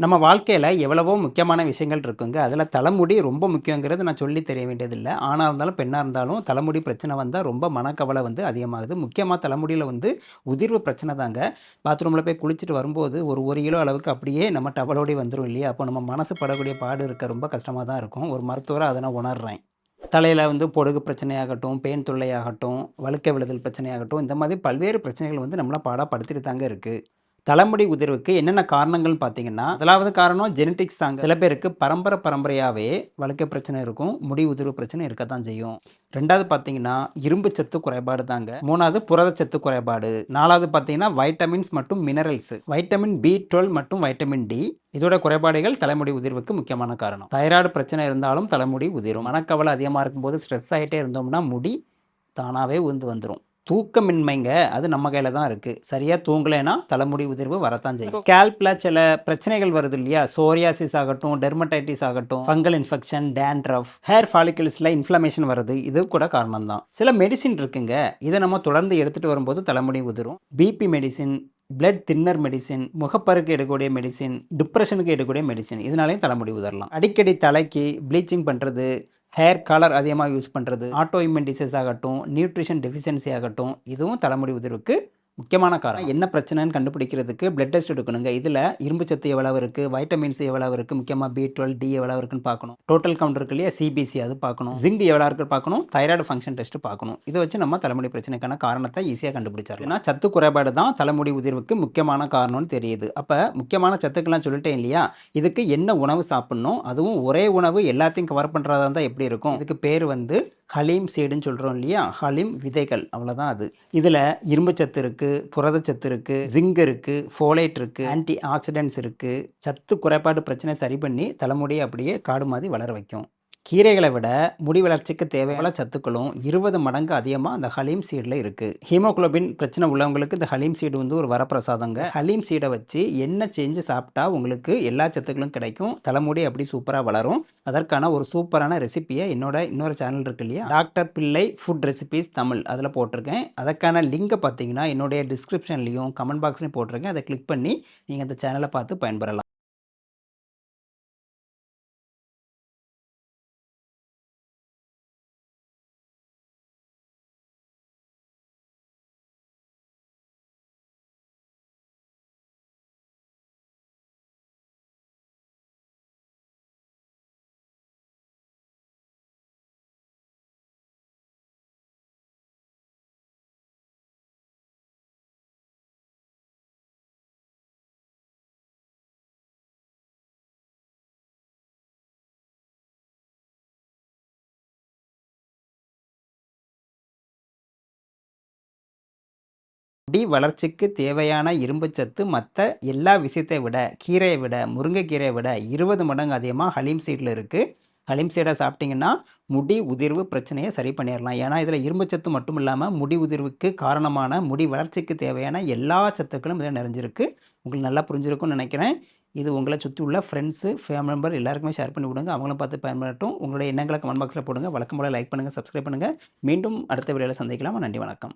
நம்ம வாழ்க்கையில எவ்வளவோ முக்கியமான விஷயங்கள் இருக்குங்க. அதில தலைமுடி ரொம்ப முக்கியங்கிறது நான் சொல்லி தெரிய வேண்டியதில்ல. ஆணா இருந்தாலும், பெண்ணா இருந்தாலும் தலைமுடி பிரச்சனை வந்தா ரொம்ப மனக்கவலை வந்து அதிகமாகுது. முக்கியமா தலைமுடியில வந்து உதிர்வு பிரச்சனை தாங்க. பாத்ரூம்ல போய் குளிச்சுட்டு வரும்போது ஒரு 1 கிலோ அளவுக்கு அப்படியே நம்ம டவலோடயே வந்துரும் இல்லையா? அப்போ நம்ம மனசு படக்கூடிய பாடு இருக்க ரொம்ப கஷ்டமா தான் இருக்கும். ஒரு மருத்துவரா அத நான் உணர்றேன். தலையில வந்து பொடுகு பிரச்சனையாகட்டும், பேன் தொல்லையாகட்டும், வழுக்கை விழுதல் பிரச்சனையாகட்டும், இந்த மாதிரி பல்வேறு பிரச்சனைகள் வந்து நம்மள பாடாப்படுத்திட்டு தாங்க இருக்கு. தலைமுடி உதிர்வுக்கு என்னென்ன காரணங்கள்னு பார்த்தீங்கன்னா, முதலாவது காரணம் ஜெனடிக்ஸ் தாங்க. சில பேருக்கு பரம்பரையாவே வழுக்கை பிரச்சனை இருக்கும். முடி உதிர்வு பிரச்சனை இருக்கத்தான் செய்யும். 2வது பார்த்தீங்கன்னா, இரும்பு சத்து குறைபாடு தாங்க. 3வது புரதச்சத்து குறைபாடு. 4வது பார்த்தீங்கன்னா, வைட்டமின்ஸ் மற்றும் மினரல்ஸ். வைட்டமின் B12 மற்றும் வைட்டமின் D இதோட குறைபாடுகள் தலைமுடி உதிர்வுக்கு முக்கியமான காரணம். தைராய்டு பிரச்சனை இருந்தாலும் தலைமுடி உதிரும். மனக்கவலை அதிகமா இருக்கும்போது ஸ்ட்ரெஸ் ஆயிட்டே இருந்தோம்னா, முடி தானாவே உதிர்ந்து வந்துரும். தூக்கமின்மைங்க. அது நம்ம கையில தான் இருக்கு. சரியா தூங்கலைன்னா தலைமுடி உதிர்வு வரத்தான் செய்யும். ஸ்கேல்ப்ல சில பிரச்சனைகள் வருது இல்லையா? சோரியாசிஸ் ஆகட்டும், டெர்மடைட்டிஸ் ஆகட்டும், ஃபங்கல் இன்ஃபெக்ஷன், டேண்ட்ரஃப், ஹேர் ஃபாலிகல்ஸ்ல இன்ஃப்ளமேஷன் வருது. இது கூட காரணம் தான். சில மெடிசின் இருக்குங்க. இதை நம்ம தொடர்ந்து எடுத்துட்டு வரும்போது தலைமுடி உதிரும். BP medicine, blood thinner medicine, முகப்பருக்கு எடுக்கக்கூடிய மெடிசின், டிப்ரெஷனுக்கு எடுக்கக்கூடிய மெடிசின் இதனாலையும் தலைமுடி உதறலாம். அடிக்கடி தலைக்கு ப்ளீச்சிங் பண்ணுறது, ஹேர் கலர் அதிகமாக யூஸ் பண்ணுறது, ஆட்டோ இம்யூன் டிசீஸ் ஆகட்டும், நியூட்ரிஷன் டெஃபிஷியன்சி ஆகட்டும், இதுவும் தலைமுடி உதிர்வுக்கு முக்கியமான காரணம். என்ன பிரச்சனைன்னு கண்டுபிடிக்கிறதுக்கு பிளட் டெஸ்ட் எடுக்கணுங்க. இதில் இரும்பு சத்து எவ்வளவு இருக்குது, வைட்டமின்ஸ் எவ்வளவு இருக்குது, முக்கியமாக B12 D எவ்வளவு இருக்குன்னு பார்க்கணும். டோட்டல் கவுண்ட் இருக்கு இல்லையா, சிபிசி அது பார்க்கணும். ஜிங்க் எவ்வளோ இருக்குன்னு பார்க்கணும். தைராய்டு ஃபங்க்ஷன் டெஸ்ட் பார்க்கணும். இதை வச்சு நம்ம தலைமுடி பிரச்சனைக்கான காரணத்தை ஈஸியாக கண்டுபிடிச்சிடலாம். ஏன்னா சத்து குறைபாடு தான் தலைமுடி உதிர்வுக்கு முக்கியமான காரணம்னு தெரியுது. அப்போ முக்கியமான சத்துக்கெல்லாம் சொல்லிட்டேன் இல்லையா, இதுக்கு என்ன உணவு சாப்பிடணும், அதுவும் ஒரே உணவு எல்லாத்தையும் கவர் பண்ணுறதா இருந்தால் எப்படி இருக்கும்? இதுக்கு பேர் வந்து ஹலீம் சீடுன்னு சொல்கிறோம் இல்லையா, ஹலீம் விதைகள் அவ்வளோதான் அது. இதில் இரும்பு சத்து இருக்குது, புரதச்சத்து இருக்குது, ஜிங்க் இருக்குது, ஃபோலேட் இருக்குது, ஆன்டி ஆக்சிடென்ட்ஸ் இருக்குது. சத்து குறைபாடு பிரச்சனை சரி பண்ணி தலைமுடியை அப்படியே காடு மாதிரி வளர வைக்கும். கீரைகளை விட முடி வளர்ச்சிக்கு தேவையான சத்துக்களும் 20 மடங்கு அதிகமாக அந்த ஹலீம் சீடில் இருக்குது. ஹீமோகுளோபின் பிரச்சனை உள்ளவங்களுக்கு இந்த ஹலீம் சீடு வந்து ஒரு வரப்பிரசாதங்க. ஹலீம் சீடை வச்சு என்ன செஞ்சு சாப்பிட்டா உங்களுக்கு எல்லா சத்துக்களும் கிடைக்கும், தலைமுடி அப்படி சூப்பராக வளரும். அதற்கான ஒரு சூப்பரான ரெசிபியை என்னோட இன்னொரு சேனல் இருக்கு இல்லையா, டாக்டர் பிள்ளை ஃபுட் ரெசிபிஸ் தமிழ், அதில் போட்டிருக்கேன். அதற்கான லிங்கை பார்த்தீங்கன்னா என்னுடைய டிஸ்கிரிப்ஷன்லையும் கமெண்ட் பாக்ஸ்லையும் போட்டிருக்கேன். அதை கிளிக் பண்ணி நீங்கள் அந்த சேனலை பார்த்து பயன்பெறலாம். முடி வளர்ச்சிக்கு தேவையான இரும்புச்சத்து மற்ற எல்லா விஷயத்தை விட, கீரையை விட, முருங்கைக்கீரையை விட 20 மடங்கு அதிகமாக ஹலீம் சீடில் இருக்குது. ஹலீம் சீடை சாப்பிட்டிங்கன்னா முடி உதிர்வு பிரச்சனையை சரி பண்ணிடலாம். ஏன்னா இதில் இரும்புச்சத்து மட்டும் இல்லாமல் முடி உதிர்வுக்கு காரணமான முடி வளர்ச்சிக்கு தேவையான எல்லா சத்துக்களும் இதில் நிறைஞ்சிருக்கு. உங்களுக்கு நல்லா புரிஞ்சிருக்கும்னு நினைக்கிறேன். இது உங்களை சுற்றி உள்ள ஃப்ரெண்ட்ஸு, ஃபேமிலி மெம்பர் எல்லாருக்குமே ஷேர் பண்ணி விடுங்க. அவங்களும் பார்த்து பயன்படட்டும். உங்களுடைய எண்ணங்களை கமெண்ட் பாக்ஸில் போடுங்க. வழக்கம் போல லைக் பண்ணுங்கள், சப்ஸ்கிரைப் பண்ணுங்கள். மீண்டும் அடுத்த வீடியோவில் சந்திக்கலாம். நன்றி, வணக்கம்.